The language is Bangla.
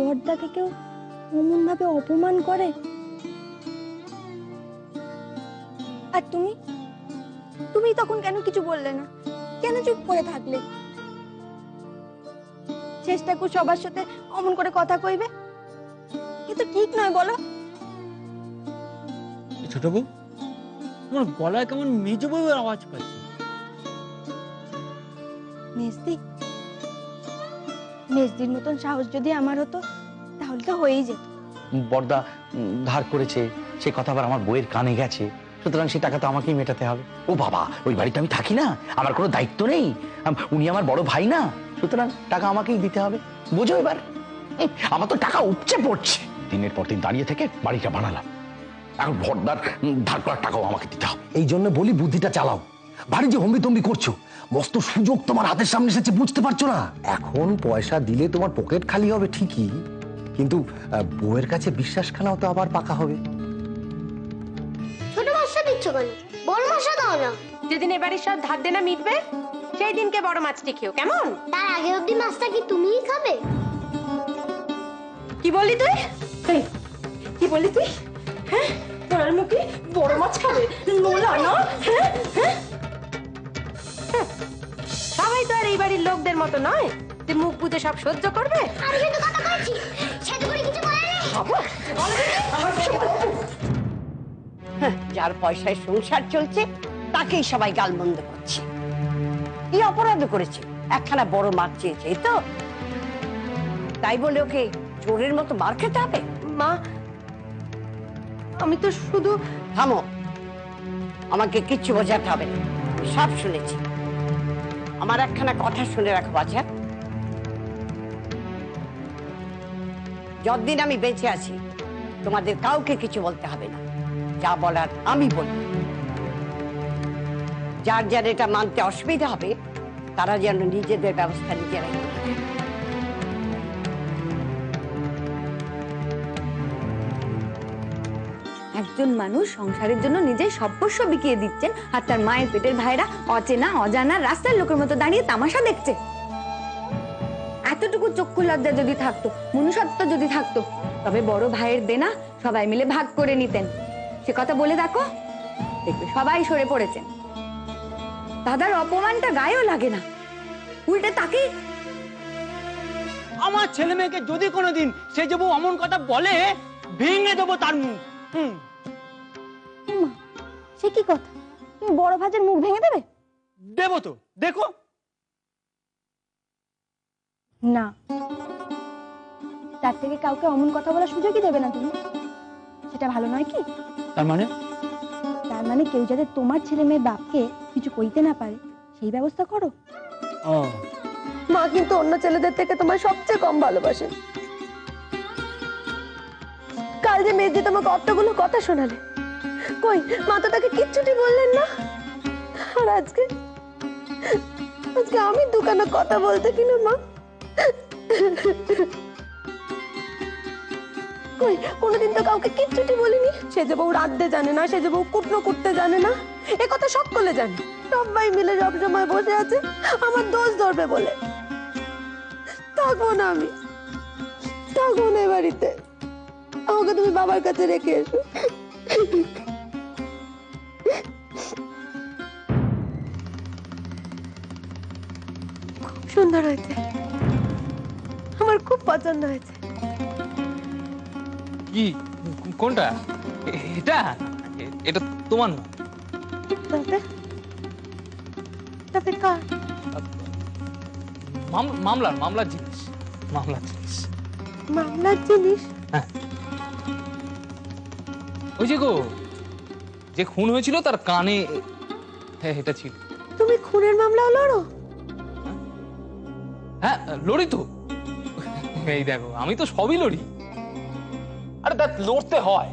বড়দাকে কেউ অমন ভাবে অপমান করে? আর তুমি তুমি তখন কেন কিছু বললে না? কেন চুপ করে থাকলে? চেষ্টা কর সবার সাথে অমন করে কথা কইবে, কিন্তু ঠিক নয় বলো। ছোট বউ, তোমার গলায় কেমন মেজ বউয়ের আওয়াজ পাচ্ছি। মেজদি, মেজদির মতন সাহস যদি আমার হতো তাহলে তো হয়েই যেত। বড়দা ধার করেছে, সে কথা আবার আমার বইয়ের কানে গেছে, সুতরাং সেই টাকা তো আমাকেই মেটাতে হবে। ও বাবা, ওই বাড়িতে আমি থাকি না, আমার কোনো দায়িত্ব নেই, উনি আমার বড় ভাই না, সুতরাং টাকা আমাকেই দিতে হবে। বুঝো এবার, আমার তো টাকা উপচে পড়ছে, দিনের পর দিন দাঁড়িয়ে থেকে বাড়িটা বানালাম, এখন ভরদার ধার করার টাকাও আমাকে দিতে হবে। এই জন্য বলি বুদ্ধিটা চালাও। বাড়ি যে হম্বিতম্বি করছো, মস্ত সুযোগ তোমার হাতের সামনে এসেছে, বুঝতে পারছো না? এখন পয়সা দিলে তোমার পকেট খালি হবে ঠিকই, কিন্তু বউয়ের কাছে বিশ্বাস খানাও তো আবার পাকা হবে। ছোট মাছটা দিচ্ছ কেন? বড় মাছটা দাও না। যেদিন এবারে সব ধার দেনা মিটবে সেই দিনকে বড় মাছটি খেও, কেমন? তার আগে অবধি মাছটা কি তুমিই খাবে? কি বললি তুই? কি বললি তুই? হ্যাঁ, তোর মুখে বড় মাছ খাবে? নোলা না? হ্যাঁ হ্যাঁ, সবাই তো আর এই বাড়ির লোকদের মতো নয় যে মুখ বুঝে সব সহ্য করবে। আমি কিন্তু কথা বলছি, সেটা করে কিছু বলে না। যার পয়সায় সংসার চলছে তাকেই সবাই গালমন্দ করছে। কি অপরাধ করেছে? একখানা বড় মাছ চেয়েছে, এই তো, তাই বলে ওকে চোরের মতো মার খেতে হবে? মা, আমি তো শুধু... থামো, আমাকে কিচ্ছু বোঝাতে হবে না, সব শুনেছি। আমার একখানা কথা শুনে রাখো বাছা, যতদিন আমি বেঁচে আছি তোমাদের কাউকে কিছু বলতে হবে না, যা বলার আমি বলবো। যার যার এটা মানতে অসুবিধা হবে তারা যেন নিজেদের ব্যবস্থা নিজেরাই করে নেয়। একজন মানুষ সংসারের জন্য নিজের সর্বস্ব বিকিয়ে দিচ্ছেন, আর তার মায়ের পেটের ভাইরা অচেনা অজানা রাস্তার লোকের মতো দাঁড়িয়ে তামাশা দেখছে। এতটুকু চক্ষু লজ্জা যদি থাকতো, মনুষ্যত্ব যদি থাকতো, তবে বড় ভাইয়ের দেনা সবাই মিলে ভাগ করে নিতেন। সে কথা বলে দেখো, দেখবে সবাই সরে পড়েছেন। দাদার অপমানটা গায়েও লাগে না, উল্টে তাকে... আমার ছেলে মেয়েকে যদি কোনোদিন সে যে বউ অমন কথা বলে, ভেঙে দেবো তার মুখ। সে কি কথা? তুমি বড় ভাজের মুখ ভেঙে দেবে? দেবো তো, দেখো। না, তার থেকে কাউকে অমন কথা বলার সুযোগই দেবে না তুমি। সেটা ভালো নয় কি? তার মানে? তার মানে কেউ যাতে তোমার ছেলে মেয়ের বাপকে কিছু কইতে না পারে সেই ব্যবস্থা করো। মা কিন্তু অন্য ছেলেদের থেকে তোমার সবচেয়ে কম ভালোবাসেন। কাল যে মেয়ে যে তোমাকে কতগুলো কথা শোনালে, কই মা তো তাকে কিচ্ছুটি বললেন না। আর আজকে আজকে আমি দোকানে কথা বলতে কিনা মা, কই কোনোদিন তো কাউকে কিচ্ছুটি বলিনি। সে যে বউ রাঁধতে জানে না, সে যে বউ কুটনো করতে জানে না, এ কথা সকলে জানে। সবাই মিলে সব সময় বসে আছে আমার দোষ ধরবে বলে। থাকবো না আমি, থাকবো না এ বাড়িতে। আমাকে তুমি বাবার কাছে রেখে এসো। খুব সুন্দর হয়েছে, আমার খুব পছন্দ হয়েছে। কি? কোনটা? এটা? এটা তোমার না? তবে তবে কার? মামলার জিনিস। মামলার জিনিস। মামলার জিনিস? হ্যাঁ, ওই যে গো, যে খুন হয়েছিল তার কানে এটা ছিল। তুমি খুনের মামলাও লড়ো? হ্যাঁ, লড়ি তো। এই দেখো, আমি তো সবই লড়ি। আরে দেখ, লড়তে হয়।